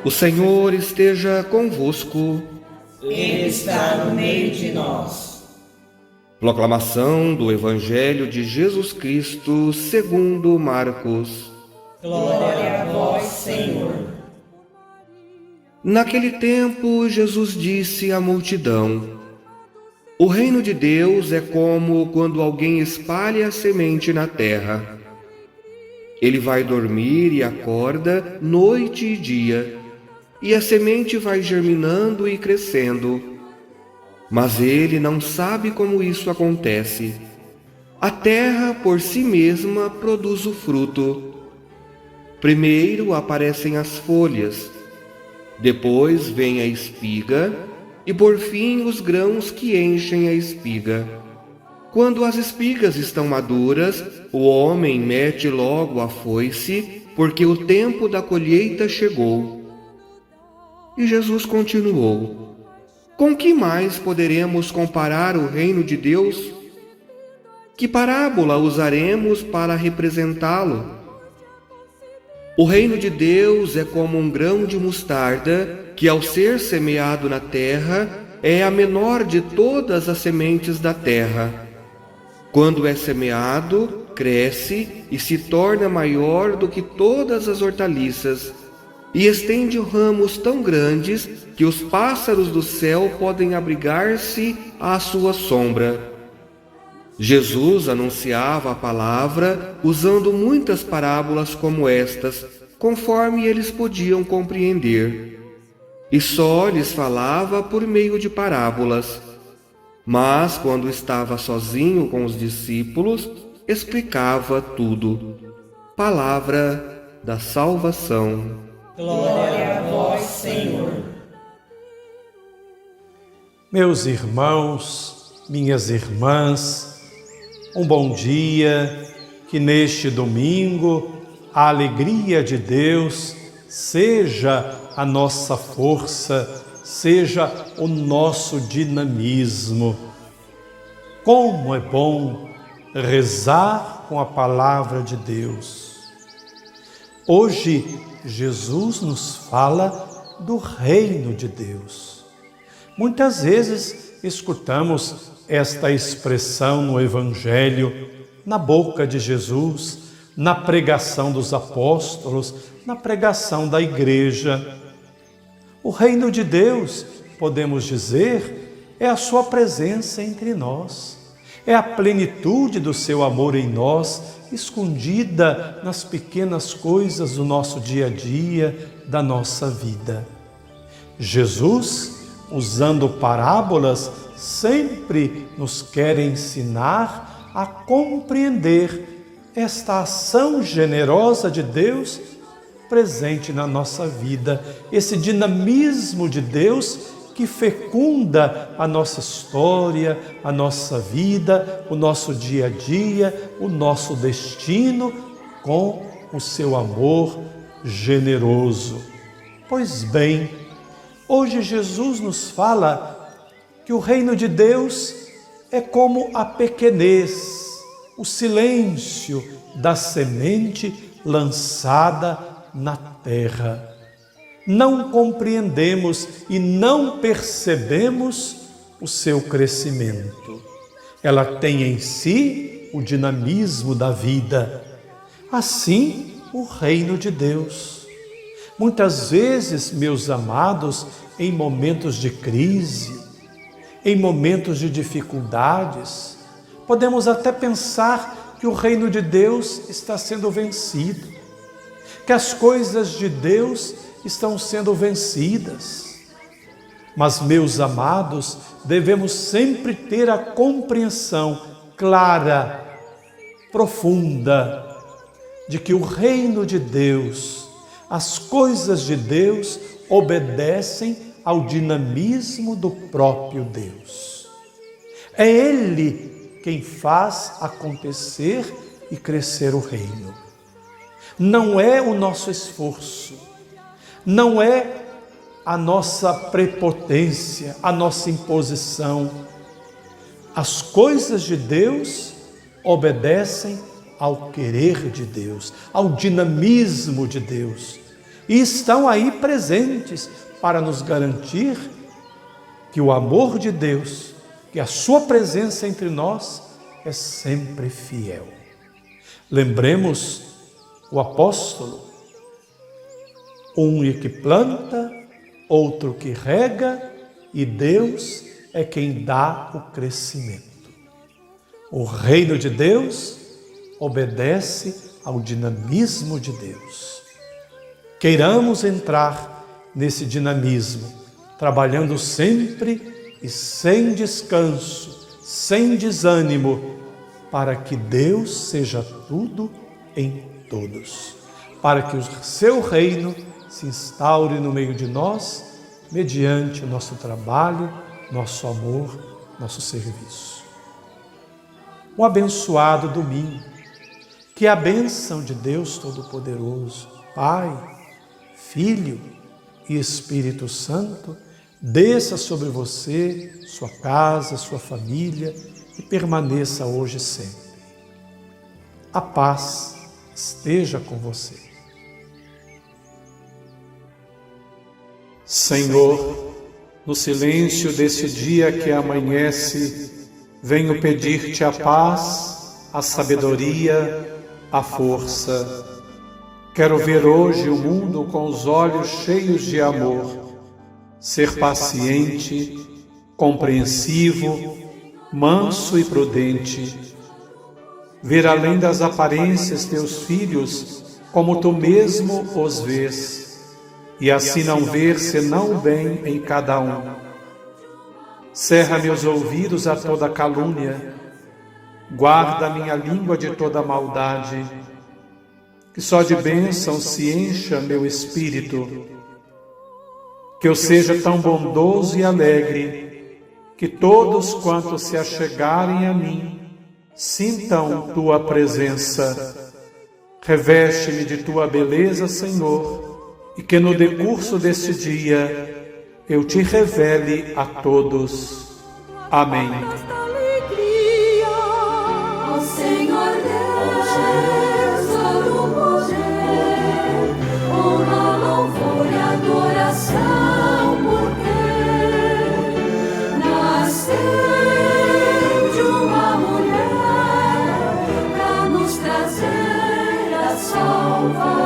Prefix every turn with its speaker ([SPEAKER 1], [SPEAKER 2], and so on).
[SPEAKER 1] O Senhor esteja convosco.
[SPEAKER 2] Ele está no meio de nós.
[SPEAKER 1] Proclamação do Evangelho de Jesus Cristo segundo Marcos.
[SPEAKER 2] Glória a vós, Senhor.
[SPEAKER 1] Naquele tempo, Jesus disse à multidão: O reino de Deus é como quando alguém espalha a semente na terra. Ele vai dormir e acorda noite e dia, e a semente vai germinando e crescendo. Mas ele não sabe como isso acontece. A terra por si mesma produz o fruto. Primeiro aparecem as folhas, depois vem a espiga e por fim os grãos que enchem a espiga. Quando as espigas estão maduras, o homem mete logo a foice, porque o tempo da colheita chegou. E Jesus continuou: Com que mais poderemos comparar o reino de Deus? Que parábola usaremos para representá-lo? O reino de Deus é como um grão de mostarda, que ao ser semeado na terra, é a menor de todas as sementes da terra. Quando é semeado, cresce e se torna maior do que todas as hortaliças, e estende ramos tão grandes que os pássaros do céu podem abrigar-se à sua sombra. Jesus anunciava a palavra usando muitas parábolas como estas, conforme eles podiam compreender. E só lhes falava por meio de parábolas. Mas, quando estava sozinho com os discípulos, explicava tudo. Palavra da salvação.
[SPEAKER 2] Glória a vós, Senhor.
[SPEAKER 3] Meus irmãos, minhas irmãs, um bom dia, que neste domingo a alegria de Deus seja a nossa força, seja o nosso dinamismo. Como é bom rezar com a palavra de Deus. Hoje, Jesus nos fala do reino de Deus. Muitas vezes escutamos esta expressão no Evangelho, na boca de Jesus, na pregação dos apóstolos, na pregação da igreja. O reino de Deus, podemos dizer, é a sua presença entre nós, é a plenitude do seu amor em nós, escondida nas pequenas coisas do nosso dia a dia, da nossa vida. Jesus, usando parábolas, sempre nos quer ensinar a compreender esta ação generosa de Deus presente na nossa vida, esse dinamismo de Deus que fecunda a nossa história, a nossa vida, o nosso dia a dia, o nosso destino com o seu amor generoso. Pois bem, hoje Jesus nos fala que o reino de Deus é como a pequenez, o silêncio da semente lançada na terra. Não compreendemos e não percebemos o seu crescimento. Ela tem em si o dinamismo da vida. Assim, o reino de Deus. Muitas vezes, meus amados, em momentos de crise, em momentos de dificuldades, podemos até pensar que o reino de Deus está sendo vencido, que as coisas de Deus estão sendo vencidas. Mas, meus amados, devemos sempre ter a compreensão clara, profunda, de que o reino de Deus, as coisas de Deus obedecem ao dinamismo do próprio Deus. É Ele quem faz acontecer e crescer o reino. Não é o nosso esforço, não é a nossa prepotência, a nossa imposição. As coisas de Deus obedecem ao querer de Deus, ao dinamismo de Deus. e estão aí presentes para nos garantir que o amor de Deus, que a sua presença entre nós é sempre fiel. Lembremos o apóstolo: um é que planta, outro que rega, e Deus é quem dá o crescimento. O reino de Deus obedece ao dinamismo de Deus. Queiramos entrar nesse dinamismo, trabalhando sempre e sem descanso, sem desânimo, para que Deus seja tudo em todos, para que o seu reino se instaure no meio de nós, mediante o nosso trabalho, nosso amor, nosso serviço. Um abençoado domingo, que a bênção de Deus Todo-Poderoso, Pai, Filho e Espírito Santo, desça sobre você, sua casa, sua família e permaneça hoje e sempre. A paz esteja com você.
[SPEAKER 4] Senhor, no silêncio desse dia que amanhece, venho pedir-te a paz, a sabedoria, a força. Quero ver hoje o mundo com os olhos cheios de amor, ser paciente, compreensivo, manso e prudente. Ver além das aparências teus filhos como tu mesmo os vês, e assim não ver senão o bem em cada um. Cerra meus ouvidos a toda calúnia, guarda minha língua de toda maldade, que só de bênção se encha meu espírito, que eu seja tão bondoso e alegre, que todos quantos se achegarem a mim, sintam tua presença. Reveste-me de tua beleza, Senhor, e que no decurso deste dia eu te revele a todos. Amém.
[SPEAKER 5] Salva.